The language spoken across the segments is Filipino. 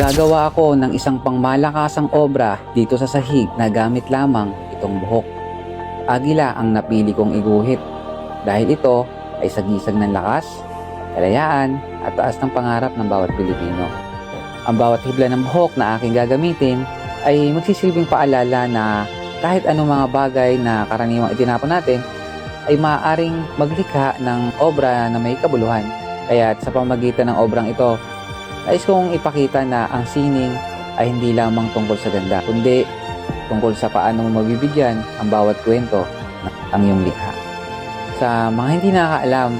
Gagawa ako ng isang pangmalakasang obra dito sa sahig na gamit lamang itong buhok. Agila ang napili kong iguhit dahil ito ay sagisag ng lakas, kalayaan at taas ng pangarap ng bawat Pilipino. Ang bawat hibla ng buhok na aking gagamitin ay magsisilbing paalala na kahit anong mga bagay na karaniwang itinapon natin ay maaaring maglikha ng obra na may kabuluhan. Kaya sa pamagitan ng obrang ito, nais kong ipakita na ang sining ay hindi lamang tungkol sa ganda, kundi tungkol sa paano mo mabibigyan ang bawat kwento ng iyong likha. Sa mga hindi nakakaalam,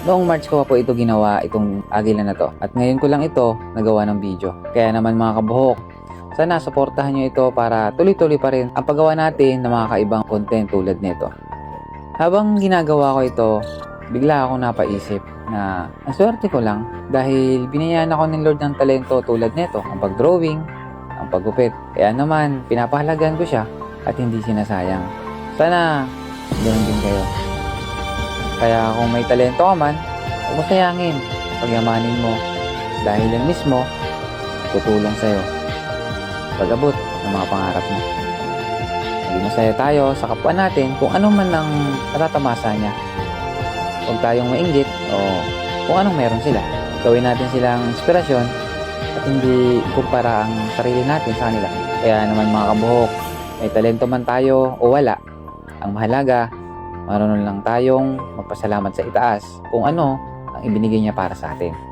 noong March ko pa po ito ginawa, itong agila na to. At ngayon ko lang ito nagawa ng video. Kaya naman mga kabuhok, sana suportahan nyo ito para tuloy-tuloy pa rin ang paggawa natin ng mga kaibang content tulad nito. Habang ginagawa ko ito, bigla akong napaisip na ang swerte ko lang dahil binayaan ako ng Lord ng talento tulad nito, ang pag-drawing, ang paggupit. Kaya naman, pinapahalagan ko siya at hindi sinasayang. Sana, ganoon din kayo. Kaya kung may talento ka man, huwag mo sayangin, pagyamanin mo dahil yan mismo tutulong sa'yo pag-abot ng mga pangarap mo. Maging masaya tayo sa kapwa natin kung ano man ang natatamasa niya. Huwag tayong mainggit o kung anong meron sila. Gawin natin silang inspirasyon at hindi ikumpara ang sarili natin sa kanila. Kaya naman mga kabuhok, may talento man tayo o wala, ang mahalaga, marunong lang tayong magpasalamat sa itaas kung ano ang ibinigay niya para sa atin.